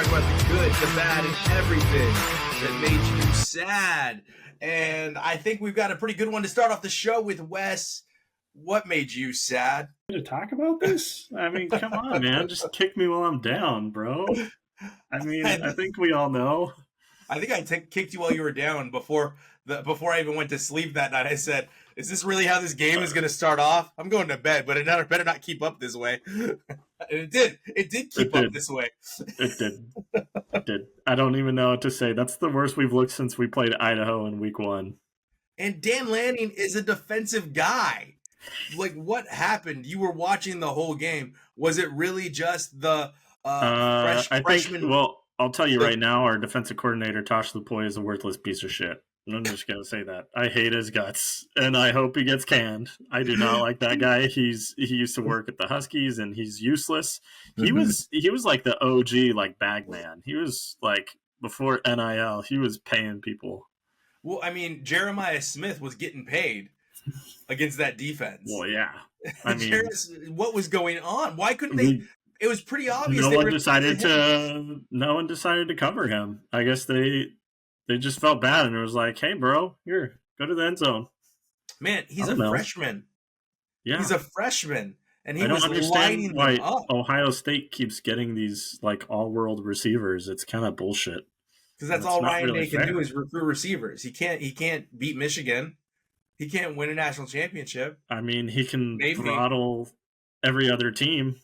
talk about the good, the bad, and everything that made you sad. And I think we've got a pretty good one to start off the show with. Wes, what made you sad? To talk about this? I mean, come on, man. Just kick me while I'm down, bro. I mean, I think we all know. I think I kicked you while you were down before I even went to sleep that night. I said, is this really how this game is going to start off? I'm going to bed, but it better not keep up this way. And it did. It did keep up this way. It did. It did. I don't even know what to say. That's the worst we've looked since we played Idaho in week 1. And Dan Lanning is a defensive guy. Like, what happened? You were watching the whole game. Was it really just the freshman? Well, I'll tell you right now, our defensive coordinator, Tosh Lupoy, is a worthless piece of shit. I'm just going to say that. I hate his guts, and I hope he gets canned. I do not like that guy. He used to work at the Huskies, and he's useless. He was like the OG, like, bag man. He was, like, before NIL, he was paying people. Well, I mean, Jeremiah Smith was getting paid against that defense. Well, yeah. I mean, what was going on? Why couldn't they? It was pretty obvious. No one decided to cover him. I guess they just felt bad, and it was like, hey, bro, here, go to the end zone. Man, he's a freshman. Yeah, he's a freshman, and I don't understand why Ohio State keeps getting these like all-world receivers. It's kind of bullshit. Because that's all Ryan Day can do is recruit receivers. He can't beat Michigan. He can't win a national championship. I mean, he can throttle every other team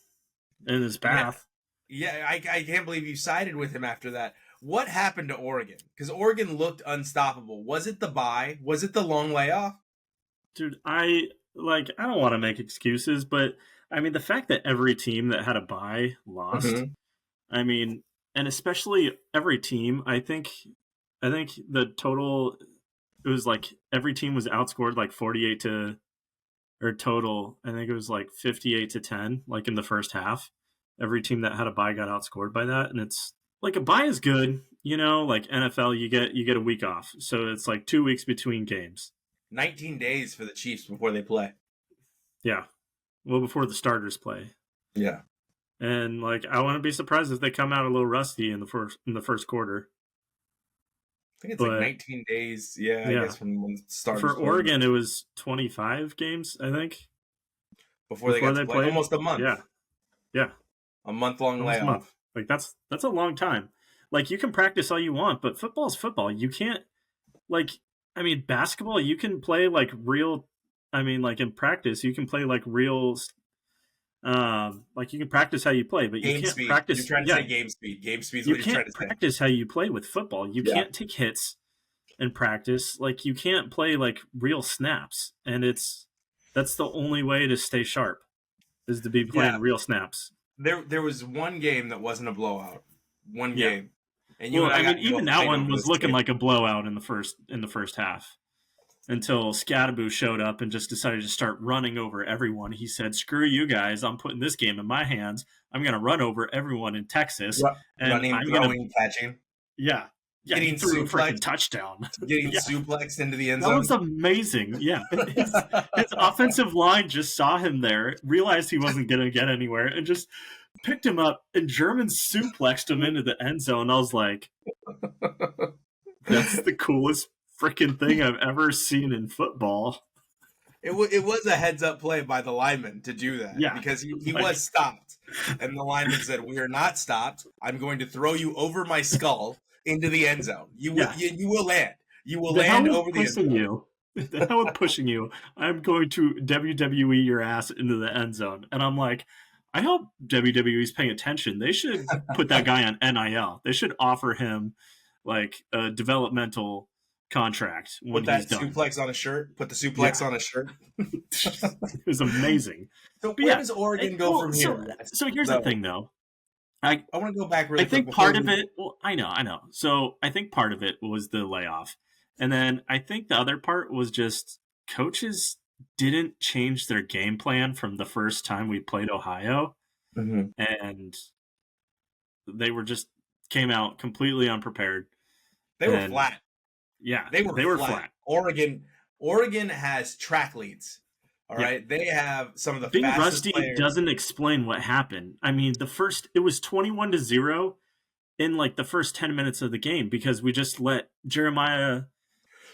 in his path. Yeah, I can't believe you sided with him after that. What happened to Oregon? Because Oregon looked unstoppable. Was it the bye? Was it the long layoff? Dude, I don't want to make excuses, but I mean, the fact that every team that had a bye lost, I mean, and especially every team, I think the total, it was like every team was outscored like 58 or total, I think it was like 58-10, like in the first half. Every team that had a bye got outscored by that. And it's like a bye is good, you know, like NFL, you get a week off. So it's like 2 weeks between games. 19 days for the Chiefs before they play. Yeah. Well, before the starters play. Yeah. And like, I wouldn't be surprised if they come out a little rusty in the first quarter. I think it's like 19 days. Yeah, I guess from when it started. For Oregon, it was 25 games, I think. Before they got to play. Almost a month. Yeah. A month-long layoff. Like, that's a long time. Like, you can practice all you want, but football is football. You can't, like, I mean, basketball, you can play, like, real, I mean, like, in practice, you can play, like, real, like, you can practice how you play, but you can't practice. You're trying to say game speed. Game speed is what you're trying to say. You can't practice how you play with football. You can't take hits in practice. Like, you can't play, like, real snaps. And that's the only way to stay sharp, is to be playing real snaps. There was one game that wasn't a blowout. One game. And even that one was looking like a blowout in the first half. Until Scadaboo showed up and just decided to start running over everyone. He said, screw you guys, I'm putting this game in my hands. I'm going to run over everyone in Texas. And running, throwing, catching. Yeah. Getting through a freaking touchdown. Getting suplexed into the end zone. That was amazing. Yeah. His offensive line just saw him there, realized he wasn't going to get anywhere, and just picked him up and German suplexed him into the end zone. I was like, that's the coolest freaking thing I've ever seen in football. It was a heads-up play by the lineman to do that. Yeah. Because he was stopped. And the lineman said, we are not stopped. I'm going to throw you over my skull into the end zone. You will land. You will land over the end zone. The hell with pushing you. I'm going to WWE your ass into the end zone. And I'm like, I hope WWE's paying attention. They should put that guy on NIL. They should offer him like a developmental contract when he's done. Put that suplex on a shirt. Put the suplex on a shirt. It was amazing. So where does Oregon go from here? So here's the thing, though. I want to go back really quick. I think part of it. Well, I know. So I think part of it was the layoff, and then I think the other part was just coaches didn't change their game plan from the first time we played Ohio, and they were just came out completely unprepared. They were flat. Yeah, they were flat. Oregon has track leads. All right, they have some of the Being fastest rusty players. Doesn't explain what happened. I mean, it was 21-0 in like the first 10 minutes of the game because we just let Jeremiah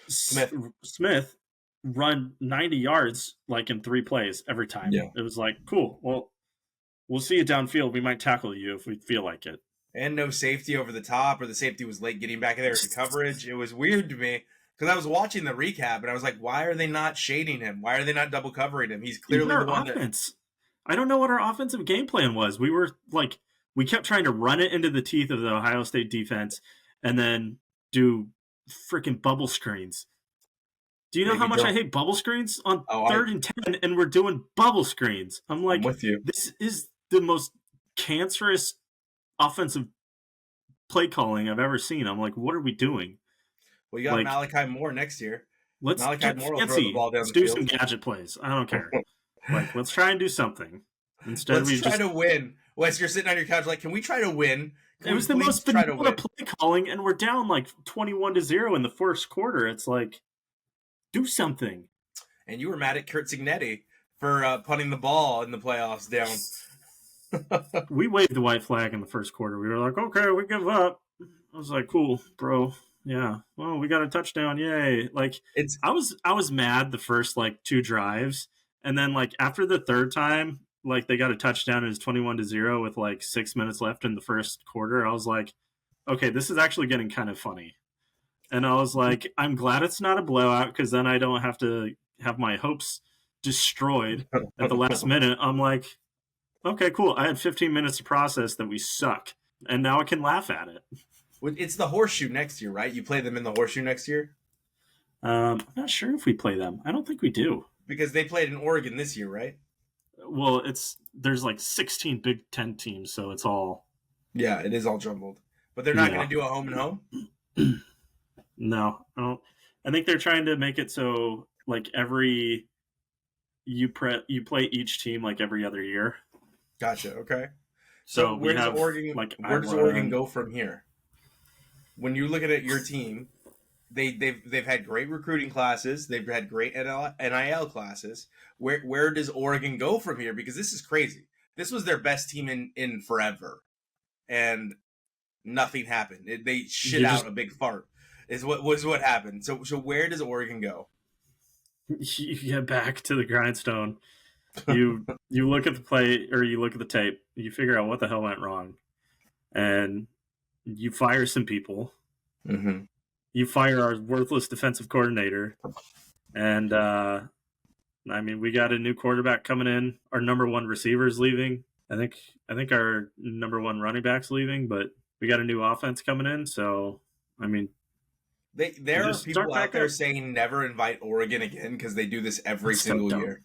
Smith run 90 yards like in 3 plays every time. Yeah. It was like, cool. Well, we'll see you downfield. We might tackle you if we feel like it. And no safety over the top, or the safety was late getting back there to coverage. It was weird to me because I was watching the recap and I was like, why are they not shading him? Why are they not double covering him? He's clearly the one offense. I don't know what our offensive game plan was. We were like, we kept trying to run it into the teeth of the Ohio State defense and then do freaking bubble screens. Do you know how much I hate bubble screens on 3rd and 10, and we're doing bubble screens? I'm like, with you. This is the most cancerous offensive play calling I've ever seen. I'm like, what are we doing? Well, you got Malachi Moore next year. Let's get fancy. Let's do some gadget plays. I don't care. Like, let's try and do something. Instead, let's try to win. Wes, you're sitting on your couch like, can we try to win? It was the most vanilla play calling, and we're down like 21-0 in the first quarter. It's like, do something. And you were mad at Kurt Cignetti for punting the ball in the playoffs down. We waved the white flag in the first quarter. We were like, okay, we give up. I was like, cool, bro. Yeah. Well, we got a touchdown. Yay. Like, I was mad the first like 2 drives. And then like after the third time, like they got a touchdown and it's 21-0 with like 6 minutes left in the first quarter. I was like, okay, this is actually getting kind of funny. And I was like, I'm glad it's not a blowout because then I don't have to have my hopes destroyed at the last minute. I'm like, okay, cool. I had 15 minutes to process that we suck. And now I can laugh at it. It's the horseshoe next year, right? You play them in the horseshoe next year? I'm not sure if we play them. I don't think we do. Because they played in Oregon this year, right? Well, there's like 16 Big Ten teams, so it's all... Yeah, it is all jumbled. But they're not going to do a home and home? No, I don't. I think they're trying to make it so like you play each team like every other year. Gotcha. Okay. So where does Oregon go from here? When you look at your team, they've had great recruiting classes. They've had great NIL classes. Where does Oregon go from here? Because this is crazy. This was their best team in forever, and nothing happened. They shit out a big fart. Is what happened. So where does Oregon go? You get back to the grindstone. You look at the play or you look at the tape. You figure out what the hell went wrong, and you fire some people. Mm-hmm. You fire our worthless defensive coordinator, and I mean, we got a new quarterback coming in. Our number 1 receiver is leaving. I think our number 1 running back's leaving, but we got a new offense coming in. So I mean. There are people out there saying never invite Oregon again because they do this every single year.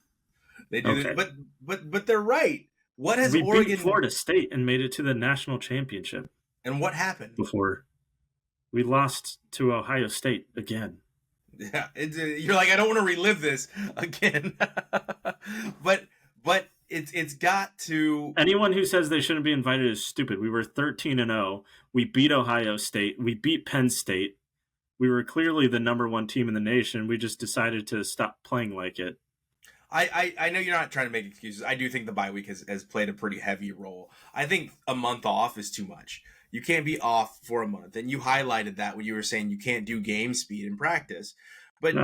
They do this, but they're right. What has Oregon? We beat Florida State and made it to the national championship. And what happened before? We lost to Ohio State again. Yeah, you're like, I don't want to relive this again. but it's got to. Anyone who says they shouldn't be invited is stupid. We were 13-0. We beat Ohio State. We beat Penn State. We were clearly the number 1 team in the nation. We just decided to stop playing like it. I know you're not trying to make excuses. I do think the bye week has played a pretty heavy role. I think a month off is too much. You can't be off for a month. And you highlighted that when you were saying you can't do game speed in practice. But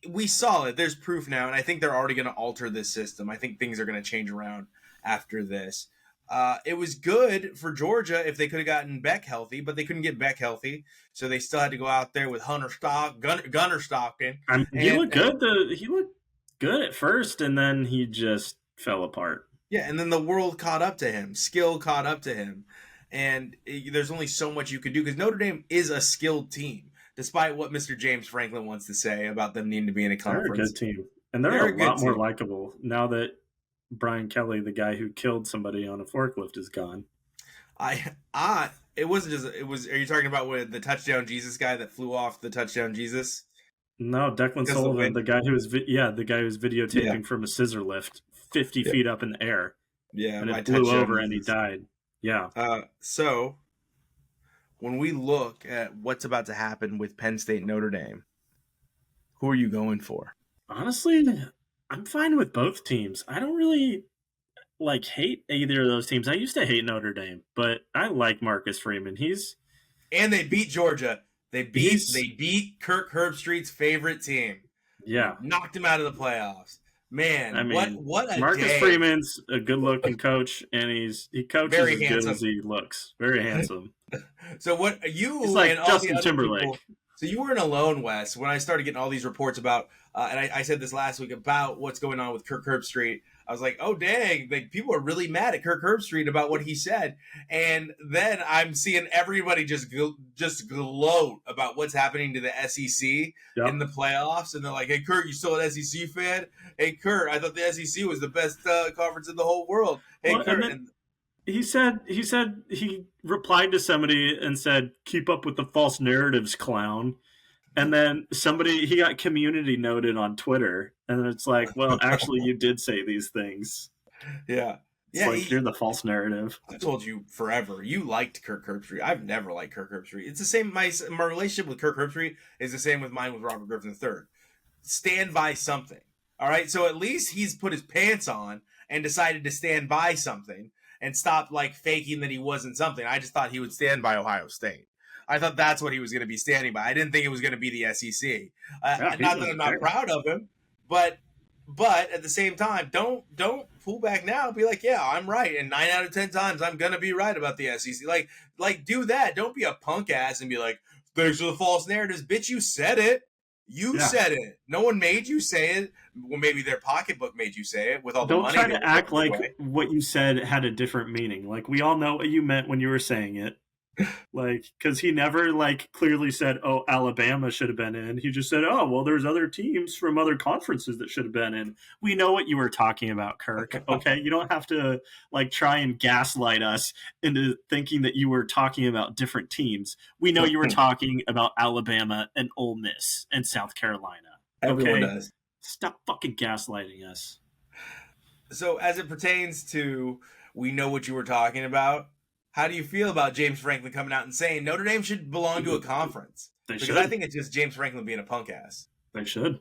we saw it. There's proof now. And I think they're already going to alter this system. I think things are going to change around after this. It was good for Georgia if they could have gotten Beck healthy, but they couldn't get Beck healthy, so they still had to go out there with Gunner Stockton. He looked good. He looked good at first, and then he just fell apart. Yeah, and then the world caught up to him. Skill caught up to him, and there's only so much you could do because Notre Dame is a skilled team, despite what Mr. James Franklin wants to say about them needing to be in a conference. They're a good team, and they're a lot more likable now that Brian Kelly, the guy who killed somebody on a forklift, is gone. It wasn't just. It was. Are you talking about the touchdown Jesus guy that flew off the touchdown Jesus? No, Declan Sullivan, the guy who was videotaping from a scissor lift 50 feet up in the air. Yeah, and it blew over and he died. Yeah. So when we look at what's about to happen with Penn State Notre Dame, who are you going for? Honestly, I'm fine with both teams. I don't really like hate either of those teams. I used to hate Notre Dame, but I like Marcus Freeman. And they beat Georgia. They beat Kirk Herbstreit's favorite team. Yeah. Knocked him out of the playoffs. Man, I mean, what a Marcus day. Freeman's a good-looking coach, and he coaches very as handsome. good as he looks. Very handsome. So what you He's like and all Justin the other Timberlake. people, so you weren't alone, Wes, when I started getting all these reports about, and I said this last week about what's going on with Kirk Herbstreit. I was like, oh, dang, like people are really mad at Kirk Herbstreit about what he said. And then I'm seeing everybody just gloat about what's happening to the SEC in the playoffs. And they're like, hey, Kurt, you still an SEC fan? Hey, Kurt, I thought the SEC was the best conference in the whole world. Hey, well, Kurt. He said he replied to somebody and said, keep up with the false narratives, clown. And then he got community noted on Twitter. And it's like, well, actually, you did say these things. Yeah. It's like you're the false narrative. I told you forever. You liked Kirk Herbstreit. I've never liked Kirk Herbstreit. It's the same. My relationship with Kirk Herbstreit is the same with mine with Robert Griffin III. Stand by something. All right. So at least he's put his pants on and decided to stand by something and stop like faking that he wasn't something. I just thought he would stand by Ohio State. I thought that's what he was going to be standing by. I didn't think it was going to be the SEC. Not that I'm not proud of him, but at the same time, don't pull back now. Be like, yeah, I'm right, and 9 out of 10 times I'm going to be right about the SEC. Like do that. Don't be a punk ass and be like, thanks for the false narratives, bitch. You said it. You said it. No one made you say it. Well, maybe their pocketbook made you say it with all the money. Don't try to act like what you said had a different meaning. Like we all know what you meant when you were saying it. Like, because he never like clearly said, "Oh, Alabama should have been in." He just said, "Oh, well, there's other teams from other conferences that should have been in." We know what you were talking about, Kirk. Okay, you don't have to like try and gaslight us into thinking that you were talking about different teams. We know you were talking about Alabama and Ole Miss and South Carolina. Everyone does. Stop fucking gaslighting us. So, as it pertains to, we know what you were talking about. How do you feel about James Franklin coming out and saying Notre Dame should belong to a conference? Because I think it's just James Franklin being a punk ass. They should.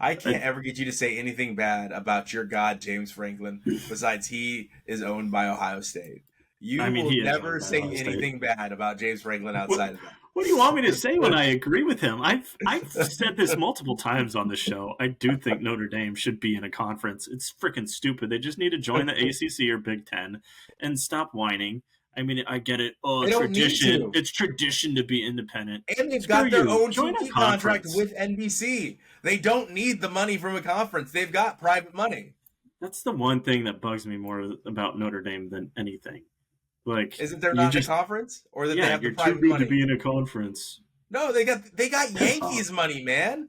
I can't ever get you to say anything bad about your god, James Franklin, besides he is owned by Ohio State. You will never say anything bad about James Franklin outside of that. What do you want me to say when I agree with him? I've said this multiple times on the show. I do think Notre Dame should be in a conference. It's freaking stupid. They just need to join the ACC or Big Ten and stop whining. I mean, I get it. Oh, tradition. It's tradition to be independent. And they've got their own TV contract with NBC. They don't need the money from a conference. They've got private money. That's the one thing that bugs me more about Notre Dame than anything. Like, isn't there not a conference, or that they have the private money? You're too big to be in a conference. No, they got Yankees money, man.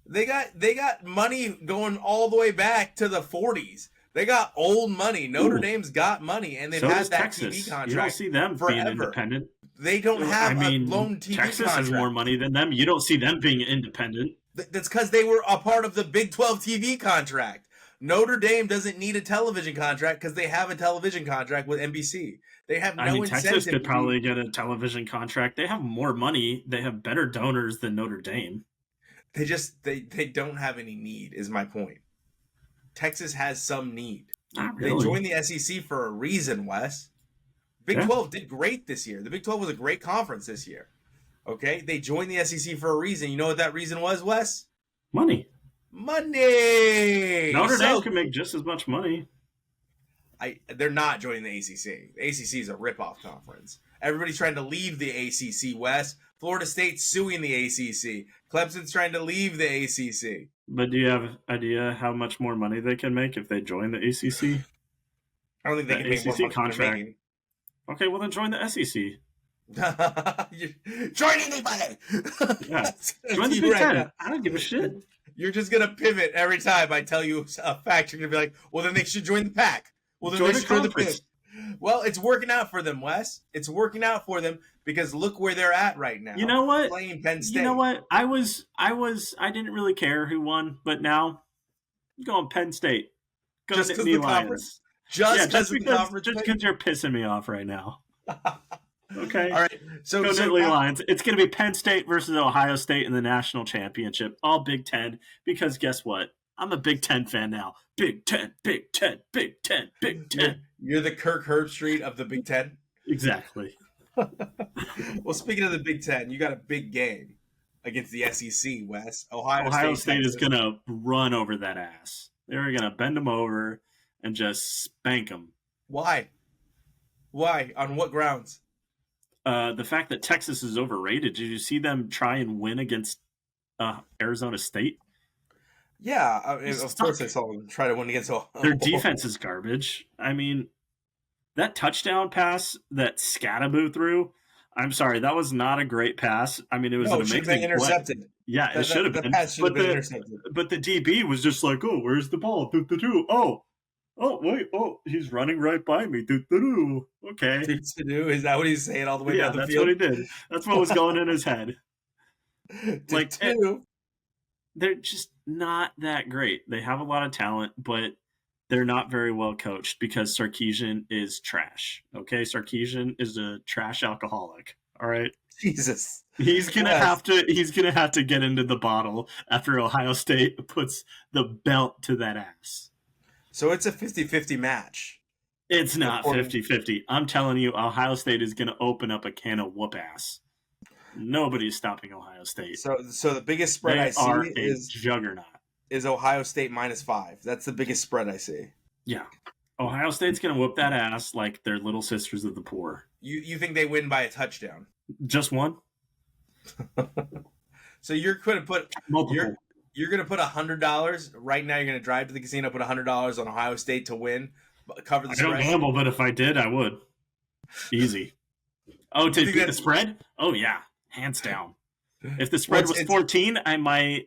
They got money going all the way back to the 40s. They got old money. Notre Dame's got money, and they've had that Texas. TV contract. You don't see them forever. being independent. They don't have a lone TV Texas contract. has more money than them. You don't see them being independent. That's because they were a part of the Big 12 TV contract. Notre Dame doesn't need a television contract because they have a television contract with NBC. They have no incentive. Texas could probably get a television contract. They have more money. They have better donors than Notre Dame. They don't have any need, is my point. Texas has some need. Not really. They joined the SEC for a reason, Wes. Big 12 did great this year. The Big 12 was a great conference this year. Okay? They joined the SEC for a reason. You know what that reason was, Wes? Money. Notre Dame can make just as much money. They're not joining the ACC. The ACC is a rip-off conference. Everybody's trying to leave the ACC, Wes. Florida State's suing the ACC. Clemson's trying to leave the ACC. But do you have an idea how much more money they can make if they join the ACC? I don't think they can make more money contract. Okay, well then join the SEC. Join anybody! Yeah. Join the Big Ten. I don't give a shit. You're just going to pivot every time I tell you a fact. You're going to be like, well, then they should join the pack. Well, then they should join the Pack. Well, it's working out for them, Wes. It's working out for them because look where they're at right now. You know what? Playing Penn State. You know what? I didn't really care who won, but now I'm going Penn State. Just because the conference. Just because you're pissing me off right now. Okay. All right. So Nittany Lions. It's going to be Penn State versus Ohio State in the national championship, all Big Ten. Because guess what? I'm a Big Ten fan now. Big Ten, Big Ten, Big Ten, Big Ten. You're the Kirk Herbstreit of the Big Ten. Exactly. Well, speaking of the Big Ten, you got a big game against the SEC, Wes. Ohio State is going to run over that ass. They're going to bend them over and just spank them. Why? Why? On what grounds? The fact that Texas is overrated. Did you see them try and win against Arizona State? Yeah, of course I saw them try to win against Ohio. Their defense is garbage. I mean, that touchdown pass that Scattaboo threw, I'm sorry, that was not a great pass. I mean, it was an amazing play. Intercepted. Yeah, it should have been. The pass should have been intercepted. But the DB was just like, oh, where's the ball? Oh, wait, he's running right by me. Okay. Is that what he's saying all the way down the Yeah, field? that's what he did. That's what was going in his head. Like, they're just not that great. They have a lot of talent, but they're not very well coached because Sarkisian is trash. Okay, Sarkisian is a trash alcoholic. All right, Jesus, he's gonna have to get into the bottle after Ohio State puts the belt to that ass. So it's a 50-50 match. It's not 50-50. I'm telling you, Ohio State is gonna open up a can of whoop ass. Nobody's stopping Ohio State. So the biggest spread I see is juggernaut. Is Ohio State -5. That's the biggest spread I see. Yeah. Ohio State's going to whoop that ass like they're little sisters of the poor. You think they win by a touchdown? Just one? So you're going to put multiple. You're going to put $100 right now. You're going to drive to the casino, put $100 on Ohio State to win, cover the spread. I don't gamble, but if I did, I would. Easy. Oh, to beat the spread? Oh yeah, hands down. If the spread was 14, I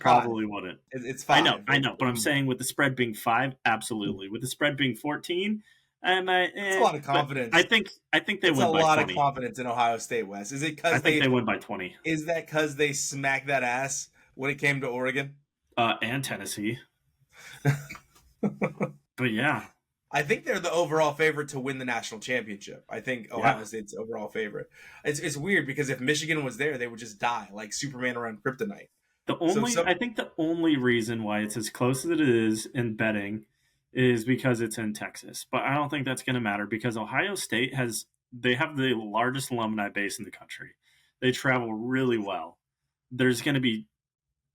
probably wouldn't. It's 5. I know, but I'm saying with the spread being 5, absolutely. With the spread being 14, it's a lot of confidence. I think they win by 20. It's a lot of confidence in Ohio State, Wes. Is it because they win by 20? Is that because they smacked that ass when it came to Oregon? And Tennessee. But yeah. I think they're the overall favorite to win the national championship. I think Ohio State's overall favorite. It's weird because if Michigan was there, they would just die like Superman around kryptonite. I think the only reason why it's as close as it is in betting is because it's in Texas. But I don't think that's going to matter because Ohio State have the largest alumni base in the country. They travel really well. There's going to be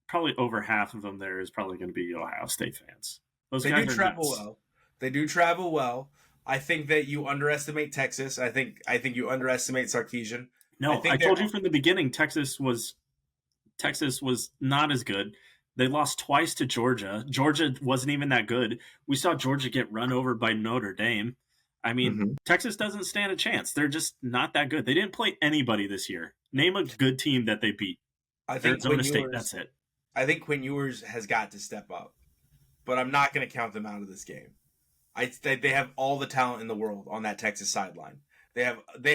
probably over half of them there is probably going to be Ohio State fans. They do travel well. They do travel well. I think that you underestimate Texas. I think you underestimate Sarkisian. No, I told you from the beginning Texas was not as good. They lost twice to Georgia. Georgia wasn't even that good. We saw Georgia get run over by Notre Dame. I mean, Texas doesn't stand a chance. They're just not that good. They didn't play anybody this year. Name a good team that they beat. I think Arizona State, that's it. I think Quinn Ewers has got to step up. But I'm not going to count them out of this game. They have all the talent in the world on that Texas sideline. They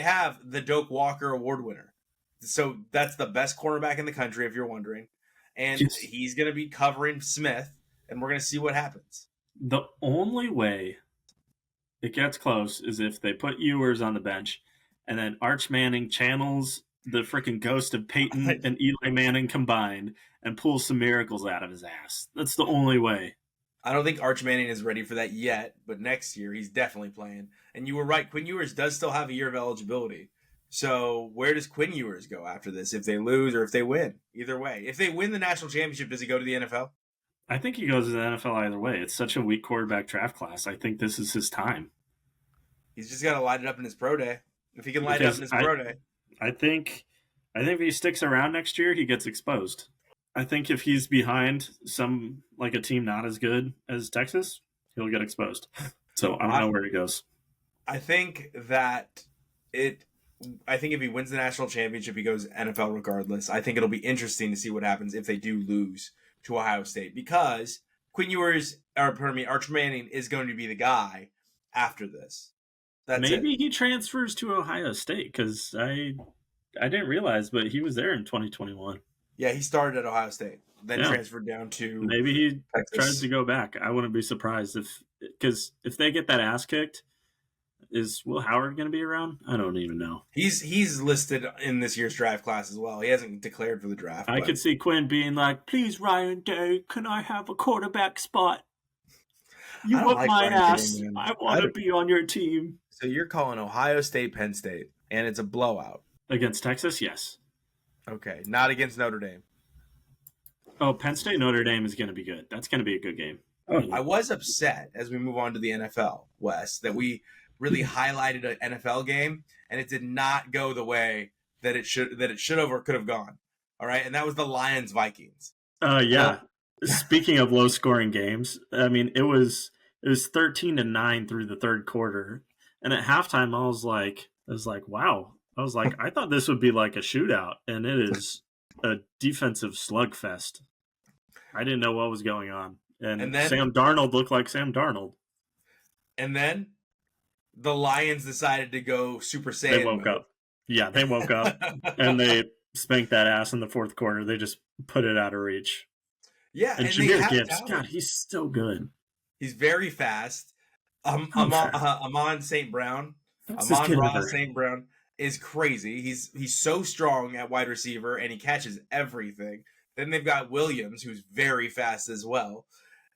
have the Doak Walker Award winner. So that's the best cornerback in the country, if you're wondering. And he's going to be covering Smith, and we're going to see what happens. The only way it gets close is if they put Ewers on the bench, and then Arch Manning channels the freaking ghost of Peyton and Eli Manning combined and pulls some miracles out of his ass. That's the only way. I don't think Arch Manning is ready for that yet, but next year he's definitely playing. And you were right, Quinn Ewers does still have a year of eligibility. So where does Quinn Ewers go after this? If they lose or if they win? Either way. If they win the national championship, does he go to the NFL? I think he goes to the NFL either way. It's such a weak quarterback draft class. I think this is his time. He's just got to light it up in his pro day. If he can light it up in his pro day. I think if he sticks around next year, he gets exposed. I think if he's behind a team not as good as Texas, he'll get exposed. So I don't know where he goes. I think if he wins the national championship, he goes NFL regardless. I think it'll be interesting to see what happens if they do lose to Ohio State because Arch Manning is going to be the guy after this. Maybe he transfers to Ohio State because I didn't realize, but he was there in 2021. Yeah, he started at Ohio State, then transferred down to maybe he Texas. tries to go back. I wouldn't be surprised if they get that ass kicked, Is Will Howard going to be around? I don't even know. He's listed in this year's draft class as well. He hasn't declared for the draft. I could see Quinn being like, "Please, Ryan Day, can I have a quarterback spot? You want like my ass. Day, I want to be on your team." So you're calling Ohio State, Penn State, and it's a blowout. Against Texas, yes. Okay, not against Notre Dame. Oh, Penn State, Notre Dame is going to be good. That's going to be a good game. Oh, I was upset as we move on to the NFL, Wes, that we really highlighted an NFL game, and it did not go the way that it should have or could have gone. All right, and that was the Lions-Vikings. Yeah. Speaking of low-scoring games, I mean, it was 13-9 through the third quarter, and at halftime, I was like, wow. I was like, I thought this would be like a shootout, and it is a defensive slugfest. I didn't know what was going on, and then Sam Darnold looked like Sam Darnold. And then the Lions decided to go Super Saiyan. They woke up. Yeah, they woke up, and they spanked that ass in the fourth quarter. They just put it out of reach. Yeah, and Jahmyr Gibbs, God, he's so good. He's very fast. Amon St. Brown. Amon-Ra St. Brown is crazy. He's so strong at wide receiver, and he catches everything. Then they've got Williams, who's very fast as well.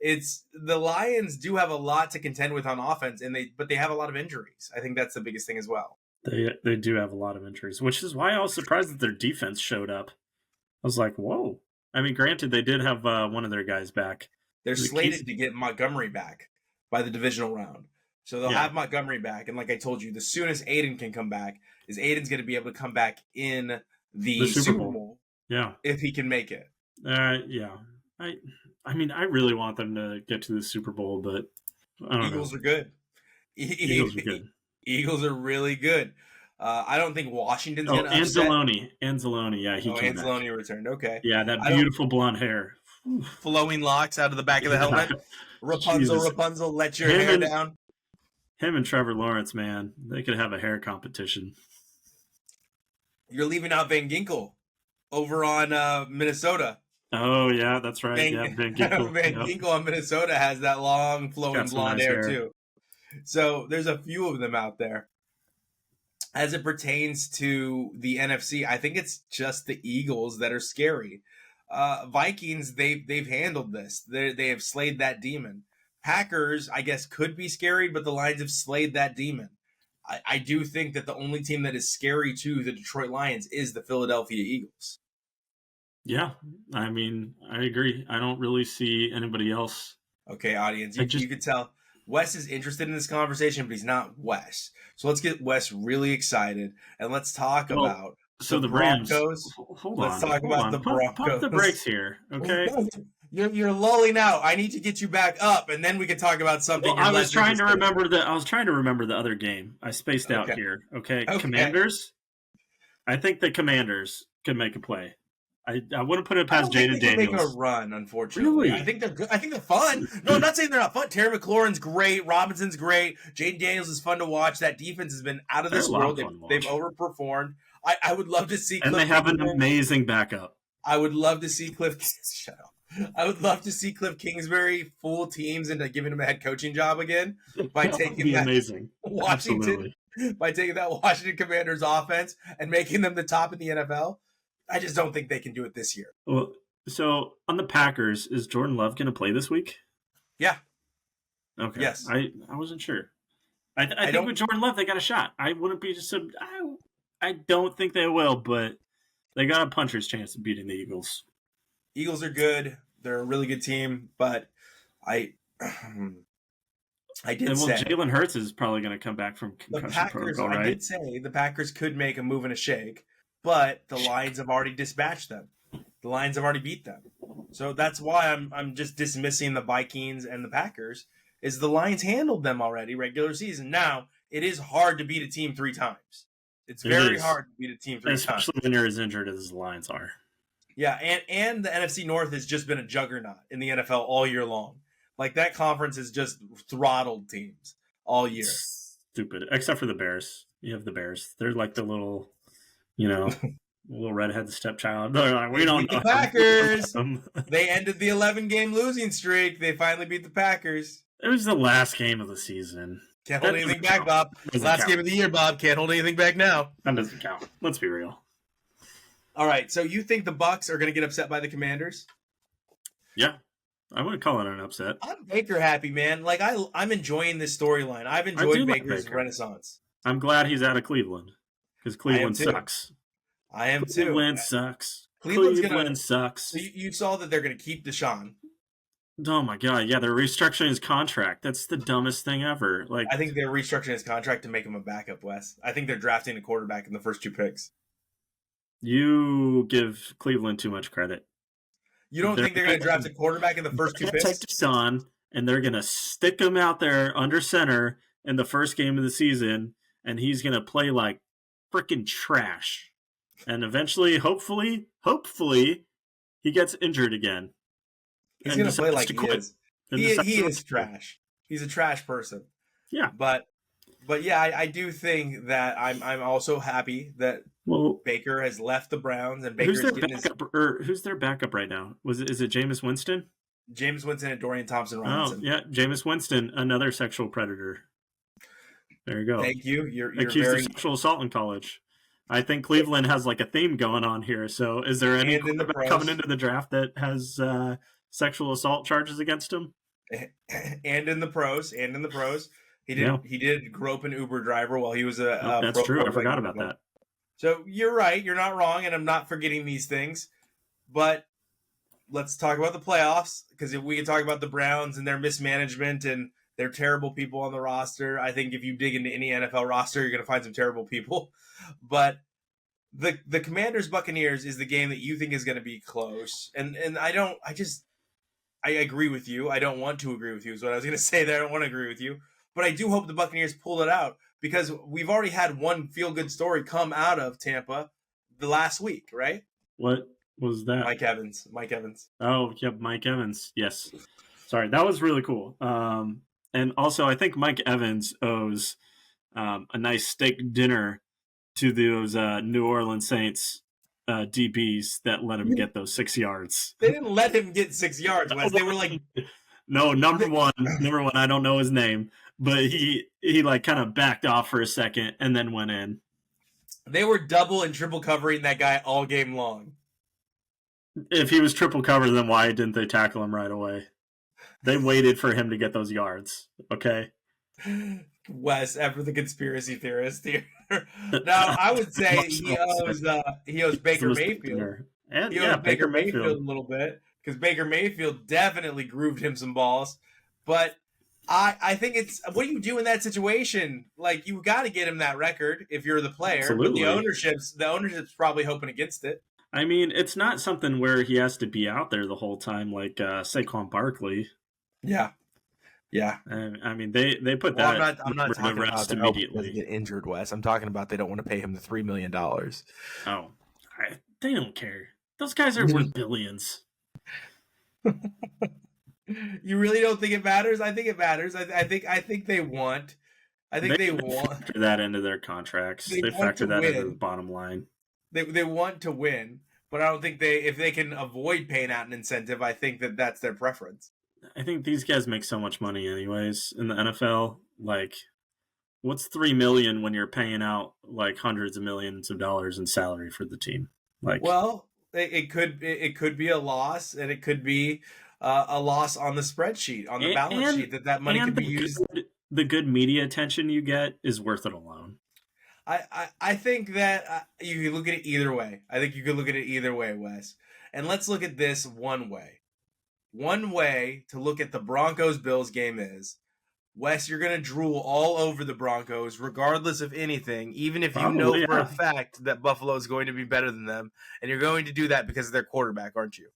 It's the Lions do have a lot to contend with on offense, but they have a lot of injuries. I think that's the biggest thing as well. They do have a lot of injuries, which is why I was surprised that their defense showed up. I was like, whoa. I mean, granted, they did have one of their guys back. They're slated to get Montgomery back by the divisional round. So they'll have Montgomery back. And like I told you, the soonest Aiden can come back is Aiden's going to be able to come back in the Super Bowl. Yeah. If he can make it. Yeah. I mean, I really want them to get to the Super Bowl, but I don't know. Eagles are good. Eagles are good. Eagles are really good. I don't think Washington's going to upset. Anzalone, yeah, he came Anzalone back. Returned, okay. Yeah, that beautiful blonde hair. Flowing locks out of the back of the helmet. Rapunzel, let your hair down. Him and Trevor Lawrence, man, they could have a hair competition. You're leaving out Van Ginkel over on Minnesota. Oh, yeah, that's right. Van Ginkel. Van Ginkel on Minnesota has that long, flowing blonde hair, too. So there's a few of them out there. As it pertains to the NFC, I think it's just the Eagles that are scary. Vikings, they've handled this. They have slayed that demon. Packers, I guess, could be scary, but the Lions have slayed that demon. I do think that the only team that is scary to the Detroit Lions is the Philadelphia Eagles. Yeah, I mean, I agree. I don't really see anybody else. Okay, audience, you can tell Wes is interested in this conversation, but he's not Wes. So let's get Wes really excited, and let's talk about the Rams. Broncos. Let's talk about the Broncos. Pump the brakes here, okay? You're lulling out. I need to get you back up, and then we can talk about something. Well, I was trying to remember the other game. I spaced out here. Okay, Commanders. I think the Commanders could make a play. I wouldn't put it past Jaden Daniels. Make a run, unfortunately. Really? I think they're good. I think they're fun. No, I'm not saying they're not fun. Terry McLaurin's great. Robinson's great. Jaden Daniels is fun to watch. That defense has been out of this world. They've overperformed. I would love to see. And they have an amazing backup. I would love to see Cliff. Shut up. I would love to see Cliff Kingsbury fool teams into giving him a head coaching job again by taking that amazing. Washington. Absolutely. By taking that Washington Commanders offense and making them the top in the NFL. I just don't think they can do it this year. Well, so on the Packers, is Jordan Love going to play this week? Yeah. Okay. Yes. I wasn't sure. I think with Jordan Love, they got a shot. I wouldn't be just I don't think they will, but they got a puncher's chance of beating the Eagles. Eagles are good. They're a really good team, but I did say Jalen Hurts is probably going to come back from concussion protocol, right? I did say the Packers could make a move and a shake, but the Lions have already dispatched them. The Lions have already beat them. So that's why I'm just dismissing the Vikings and the Packers, is the Lions handled them already regular season. Now, it is hard to beat a team 3 times. It's very hard to beat a team 3 times. Especially when you're as injured as the Lions are. Yeah, and the NFC North has just been a juggernaut in the NFL all year long. Like, that conference has just throttled teams all year. Stupid. Except for the Bears. You have the Bears. They're like the little, little redhead stepchild. They're like, we don't know. The Packers. They ended the 11-game losing streak. They finally beat the Packers. It was the last game of the season. Can't hold anything back, Bob. Last game of the year, Bob. Can't hold anything back now. That doesn't count. Let's be real. All right, so you think the Bucs are going to get upset by the Commanders? Yeah, I wouldn't call it an upset. I'm Baker happy, man. Like I'm enjoying this storyline. I've enjoyed Baker's renaissance. I'm glad he's out of Cleveland because Cleveland sucks. I am too. Cleveland sucks. Cleveland sucks. So you saw that they're going to keep Deshaun. Oh my god! Yeah, they're restructuring his contract. That's the dumbest thing ever. Like, I think they're restructuring his contract to make him a backup. Wes, I think they're drafting a quarterback in the first 2 picks. You give Cleveland too much credit. You don't think they're going to draft a quarterback in the first 2 picks? Take Deshaun, and they're going to stick him out there under center in the first game of the season, and he's going to play like freaking trash. And eventually, hopefully, he gets injured again. He's going to play like he is. He is trash. He's a trash person. Yeah. But yeah, I do think that I'm also happy that Baker has left the Browns and Baker's who's their backup right now? Is it Jameis Winston? Jameis Winston and Dorian Thompson-Robinson. Oh, yeah, Jameis Winston, another sexual predator. There you go. Thank you. You're accused of sexual assault in college. I think Cleveland has like a theme going on here. So, is there any quarterback coming into the draft that has sexual assault charges against him? And in the pros, he did grope an Uber driver while he was that's true. I forgot about that. So you're right. You're not wrong, and I'm not forgetting these things. But let's talk about the playoffs, because if we can talk about the Browns and their mismanagement and their terrible people on the roster, I think if you dig into any NFL roster, you're going to find some terrible people. But the Commanders Buccaneers is the game that you think is going to be close, and I agree with you. I don't want to agree with you is what I was going to say there. I don't want to agree with you. But I do hope the Buccaneers pull it out, because we've already had one feel-good story come out of Tampa the last week, right? What was that? Mike Evans. Oh, yep, Mike Evans. Yes. Sorry, that was really cool. And also, I think Mike Evans owes a nice steak dinner to those New Orleans Saints DBs that let him get those 6 yards. They didn't let him get 6 yards, Wes. They were like... No, number one, I don't know his name, but he like kind of backed off for a second and then went in. They were double and triple covering that guy all game long. If he was triple covered, then why didn't they tackle him right away? They waited for him to get those yards, okay? Wes, ever the conspiracy theorist here. Now, I would say he owes Baker Mayfield. And, he owes Baker Mayfield a little bit, because Baker Mayfield definitely grooved him some balls. But I think it's, what do you do in that situation? Like, you got to get him that record if you're the player. Absolutely. But the ownership's probably hoping against it. I mean, it's not something where he has to be out there the whole time, like Saquon Barkley. Yeah. I mean, they put that. I'm not talking about the immediately. Get injured, Wes. I'm talking about they don't want to pay him the $3 million. Oh, they don't care. Those guys are worth billions. You really don't think it matters? I think it matters. I think they want. They factor that into their contracts. They factor that into the bottom line. They want to win, but I don't think if they can avoid paying out an incentive, I think that's their preference. I think these guys make so much money anyways in the NFL. Like, what's $3 million when you're paying out like hundreds of millions of dollars in salary for the team? Like, well, it could be a loss, and it could be a loss on the spreadsheet, on the balance sheet, that money could be used. The good media attention you get is worth it alone. I think that you can look at it either way. I think you could look at it either way, Wes. And let's look at this one way. One way to look at the Broncos-Bills game is, Wes, you're going to drool all over the Broncos regardless of anything, even if you know for a fact that Buffalo is going to be better than them, and you're going to do that because of their quarterback, aren't you?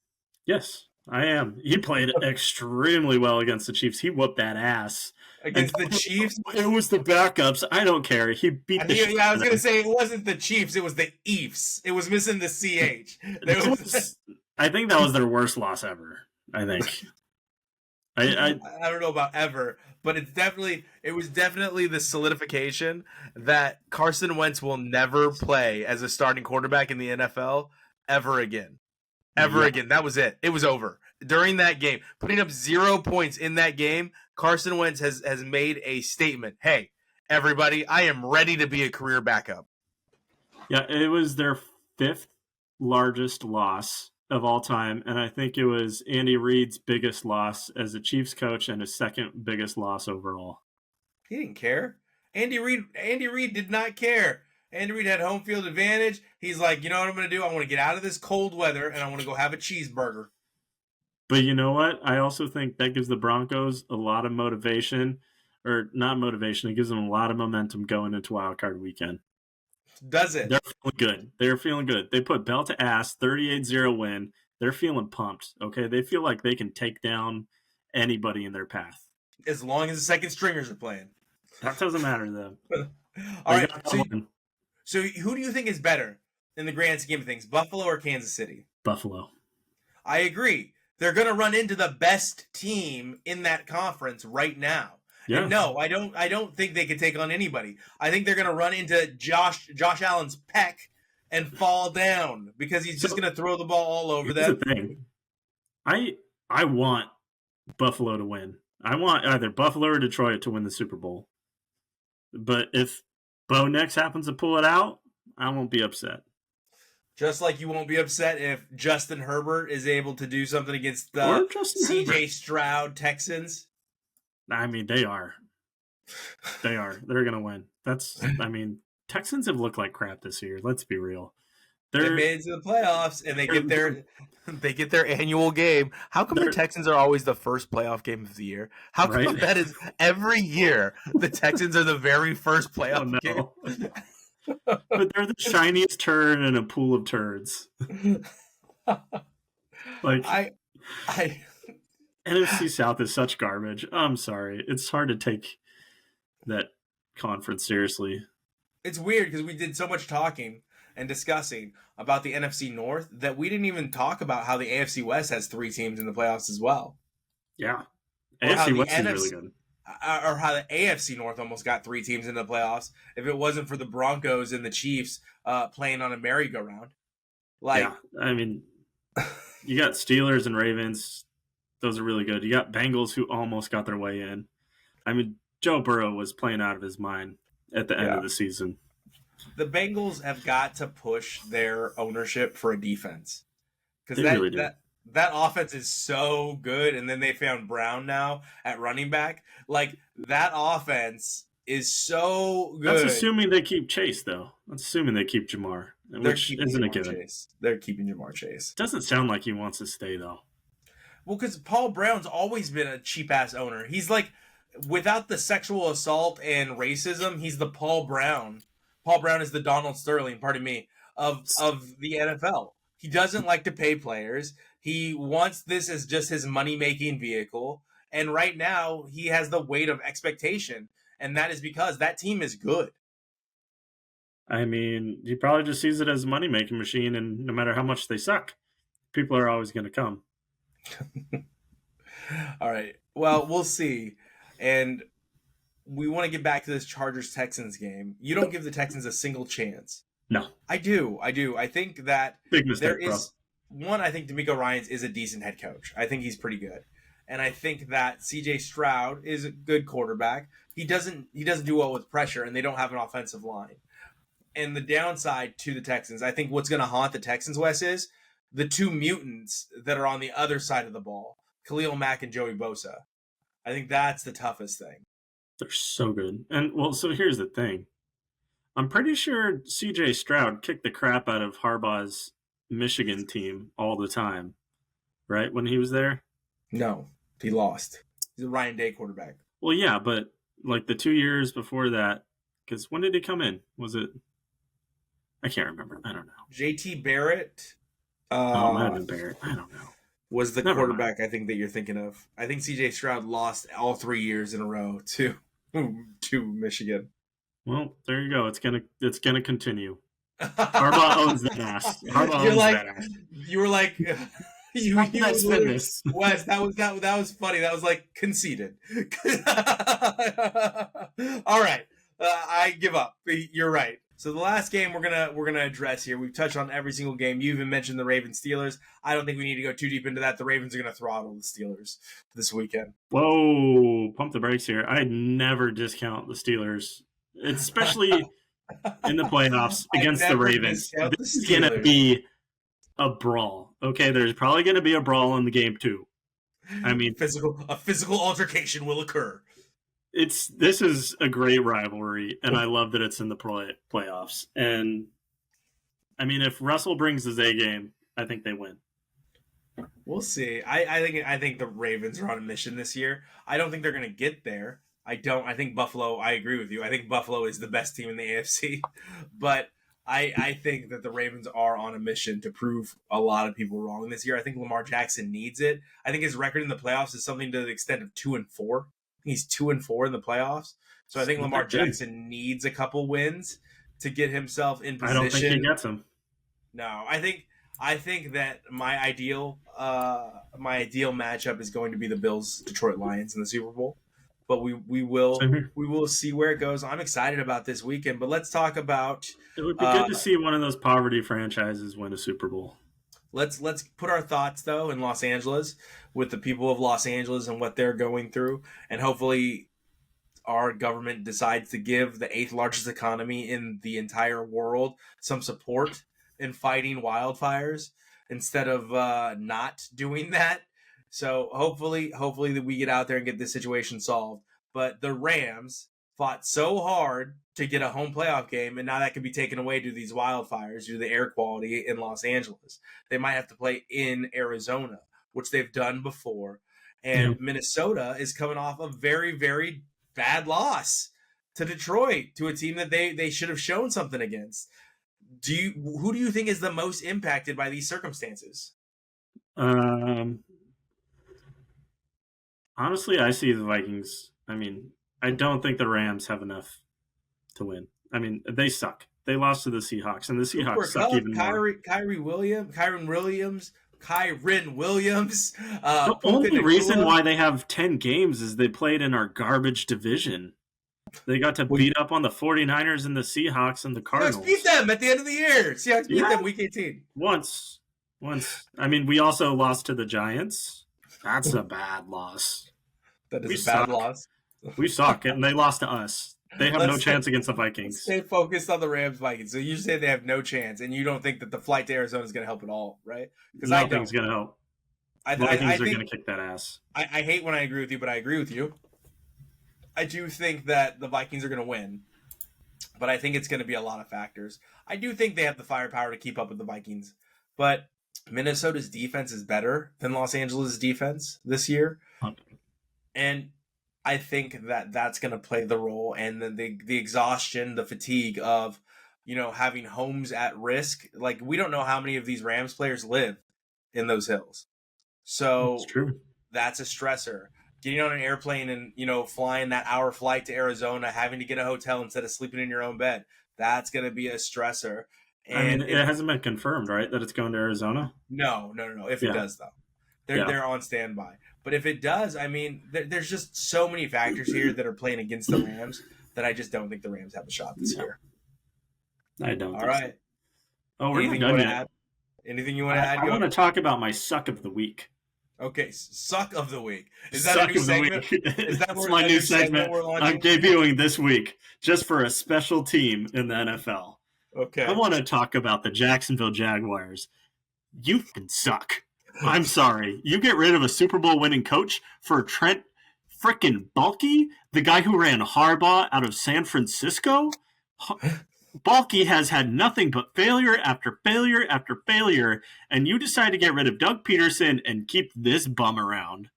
Yes, I am. He played extremely well against the Chiefs. He whooped that ass. Against the Chiefs? It was the backups. I don't care. He beat the shit. I was going to say it wasn't the Chiefs. It was the Eefs. It was missing the CH. I think that was their worst loss ever. I think. I don't know about ever, but it was definitely the solidification that Carson Wentz will never play as a starting quarterback in the NFL ever again. Again. That was it. It was over. During that game, putting up 0 points in that game, Carson Wentz has made a statement. Hey, everybody, I am ready to be a career backup. Yeah, it was their 5th largest loss of all time, and I think it was Andy Reid's biggest loss as a Chiefs coach and his 2nd biggest loss overall. He didn't care. Andy Reid did not care. Andy Reid had home field advantage. He's like, you know what I'm going to do? I want to get out of this cold weather, and I want to go have a cheeseburger. But you know what? I also think that gives the Broncos a lot of motivation, or not motivation. It gives them a lot of momentum going into Wild Card Weekend. Does it? They're feeling good. They're feeling good. They put belt to ass, 38-0 win. They're feeling pumped, okay? They feel like they can take down anybody in their path. As long as the second stringers are playing. That doesn't matter, though. All right, so who do you think is better in the grand scheme of things, Buffalo or Kansas City? Buffalo. I agree. They're going to run into the best team in that conference right now. Yeah. And no, I don't think they can take on anybody. I think they're going to run into Josh Allen's pec and fall down because he's just going to throw the ball all over them. The thing. I want Buffalo to win. I want either Buffalo or Detroit to win the Super Bowl. But if Bo Nix happens to pull it out, I won't be upset. Just like you won't be upset if Justin Herbert is able to do something against the C.J. Stroud Texans. I mean, they are. They're going to win. Texans have looked like crap this year. Let's be real. They made it to the playoffs, and they get their annual game. How come the Texans are always the first playoff game of the year? How come that is every year the Texans are the very first playoff game? But they're the shiniest turd in a pool of turds. NFC South is such garbage. I'm sorry. It's hard to take that conference seriously. It's weird because we did so much talking and discussing about the NFC North that we didn't even talk about how the AFC West has 3 teams in the playoffs as well. Yeah. AFC West is really good. Or how the AFC North almost got 3 teams in the playoffs if it wasn't for the Broncos and the Chiefs playing on a merry-go-round. You got Steelers and Ravens. Those are really good. You got Bengals who almost got their way in. Joe Burrow was playing out of his mind at the end of the season. The Bengals have got to push their ownership for a defense. Because that offense is so good, and then they found Brown now at running back. That offense is so good. That's assuming they keep Chase, though. That's assuming they keep Jamar, which isn't a given. They're keeping Jamar Chase. Doesn't sound like he wants to stay, though. Well, because Paul Brown's always been a cheap-ass owner. He's without the sexual assault and racism, he's the Paul Brown. Paul Brown is the Donald Sterling, pardon me, of the NFL. He doesn't like to pay players. He wants this as just his money-making vehicle. And right now, he has the weight of expectation. And that is because that team is good. He probably just sees it as a money-making machine, and no matter how much they suck, people are always going to come. All right. Well, we'll see. And we want to get back to this Chargers-Texans game. You don't give the Texans a single chance. No. I do. I think that big mistake, I think DeMeco Ryans is a decent head coach. I think he's pretty good. And I think that C.J. Stroud is a good quarterback. He doesn't do well with pressure, and they don't have an offensive line. And the downside to the Texans, I think what's going to haunt the Texans, Wes, is the 2 mutants that are on the other side of the ball, Khalil Mack and Joey Bosa. I think that's the toughest thing. They're so good. And, so here's the thing. I'm pretty sure C.J. Stroud kicked the crap out of Harbaugh's Michigan team all the time, right, when he was there? No, he lost. He's a Ryan Day quarterback. Well, yeah, but the 2 years before that, because when did he come in? Was it? I can't remember. I don't know. J.T. Barrett. It might have been Barrett. I don't know. Was the quarterback I think that you're thinking of. I think C.J. Stroud lost all 3 years in a row to Michigan. Well, there you go. It's gonna continue. Harbaugh owns that ass. That ass. You were like, you lose. Wes, that was funny. That was conceded. All right, I give up. You're right. So the last game we're gonna address here, we've touched on every single game. You even mentioned the Ravens Steelers. I don't think we need to go too deep into that. The Ravens are gonna throttle the Steelers this weekend. Whoa, pump the brakes here. I'd never discount the Steelers, especially in the playoffs against the Ravens. This is gonna be a brawl. Okay, there's probably gonna be a brawl in the game too. I mean, a physical altercation will occur. This is a great rivalry, and I love that it's in the playoffs. And I mean, if Russell brings his A game, I think they win. We'll see. I think the Ravens are on a mission this year. I don't think they're going to get there. I think Buffalo. I agree with you. I think Buffalo is the best team in the AFC, but I think that the Ravens are on a mission to prove a lot of people wrong this year. I think Lamar Jackson needs it. I think his record in the playoffs is something to the extent of 2-4. He's 2-4 in the playoffs. So I think Lamar Jackson needs a couple wins to get himself in position. I don't think he gets them. No, I think that my ideal matchup is going to be the Bills Detroit Lions in the Super Bowl. But we will see where it goes. I'm excited about this weekend, but let's talk about. It would be good to see one of those poverty franchises win a Super Bowl. Let's put our thoughts though in Los Angeles with the people of Los Angeles and what they're going through, and hopefully our government decides to give the 8th largest economy in the entire world some support in fighting wildfires instead of not doing that. So hopefully that we get out there and get this situation solved. But the Rams fought so hard to get a home playoff game, and now that can be taken away due to these wildfires, due to the air quality in Los Angeles. They might have to play in Arizona, which they've done before. And Minnesota is coming off a very, very bad loss to Detroit, to a team that they should have shown something against. Who do you think is the most impacted by these circumstances? Honestly, I see the Vikings. I mean, I don't think the Rams have enough to win. I mean, they suck. They lost to the Seahawks, and the Seahawks suck even more. Kyren Williams. The only reason why they have 10 games is they played in our garbage division. They got to beat up on the 49ers and the Seahawks and the Cardinals. Seahawks beat them at the end of the year. Seahawks beat them week 18. Once. I mean, we also lost to the Giants. That's a bad loss. That is a bad loss. We suck, and they lost to us. They have no chance against the Vikings. Stay focused on the Rams-Vikings. So you say they have no chance, and you don't think that the flight to Arizona is going to help at all, right? Because nothing's going to help. Vikings are going to kick that ass. I hate when I agree with you, but I agree with you. I do think that the Vikings are going to win, but I think it's going to be a lot of factors. I do think they have the firepower to keep up with the Vikings, but Minnesota's defense is better than Los Angeles' defense this year. And I think that that's going to play the role, and then the exhaustion, the fatigue of, having homes at risk. Like, we don't know how many of these Rams players live in those hills. So that's true. That's a stressor. Getting on an airplane and, flying that hour flight to Arizona, having to get a hotel instead of sleeping in your own bed, that's going to be a stressor. And it hasn't been confirmed, right, that it's going to Arizona? No. If it does, though. They're on standby. But if it does, I mean, there's just so many factors here that are playing against the Rams that I just don't think the Rams have a shot this year. I don't. All right. So. Oh, we're not done yet. Anything you want to add? I want to talk about my suck of the week. Okay, suck of the week. Is that a new segment? That's my new segment I'm debuting this week, just for a special team in the NFL. Okay. I want to talk about the Jacksonville Jaguars. You can suck. I'm sorry. You get rid of a Super Bowl winning coach for Trent frickin' Baalke, the guy who ran Harbaugh out of San Francisco? Baalke has had nothing but failure after failure after failure, and you decide to get rid of Doug Peterson and keep this bum around.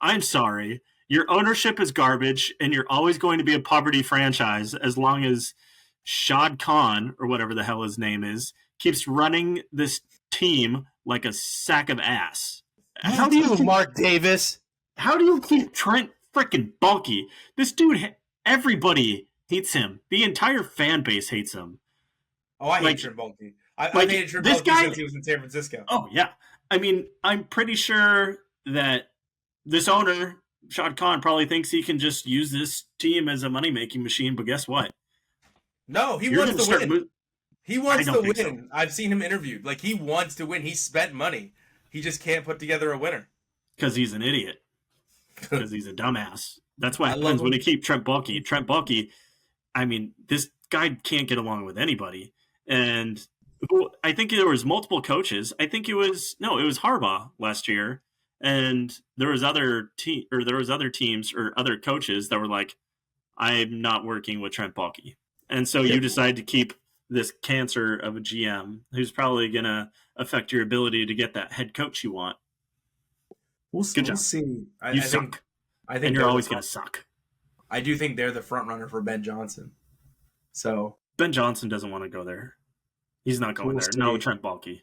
I'm sorry. Your ownership is garbage, and you're always going to be a poverty franchise as long as Shad Khan, or whatever the hell his name is, keeps running this team like a sack of ass. How do you, Mark Davis? How do you keep Trent frickin' Baalke? This dude, everybody hates him. The entire fan base hates him. Oh, I hate Trent Baalke. I hated Trent Baalke since he was in San Francisco. Oh, yeah. I mean, I'm pretty sure that this owner, Shad Khan, probably thinks he can just use this team as a money-making machine, but guess what? No, he wants to win. He wants to win. So. I've seen him interviewed. Like, he wants to win. He spent money. He just can't put together a winner. Because he's an idiot. Because he's a dumbass. That's what happens when you keep Trent Baalke. Trent Baalke, I mean, this guy can't get along with anybody. And I think there was multiple coaches. I think it was Harbaugh last year. And there was other teams or other coaches that were like, I'm not working with Trent Baalke. And so you decide to keep this cancer of a GM who's probably going to affect your ability to get that head coach you want. Good job. We'll see. I suck. I think you're always going to suck. I do think they're the front runner for Ben Johnson. So Ben Johnson doesn't want to go there. He's not going there. No, Trent Baalke.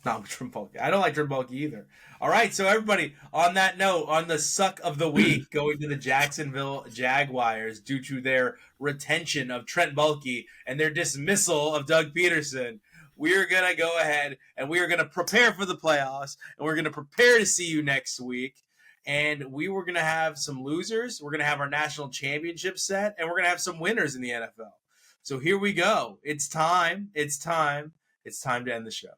Not Trent Baalke. I don't like Trent Baalke either. All right, so everybody, on that note, on the suck of the week, going to the Jacksonville Jaguars due to their retention of Trent Baalke and their dismissal of Doug Peterson, we're going to go ahead and we are going to prepare for the playoffs, and we're going to prepare to see you next week. And we were going to have some losers. We're going to have our national championship set, and we're going to have some winners in the NFL. So here we go. It's time. It's time to end the show.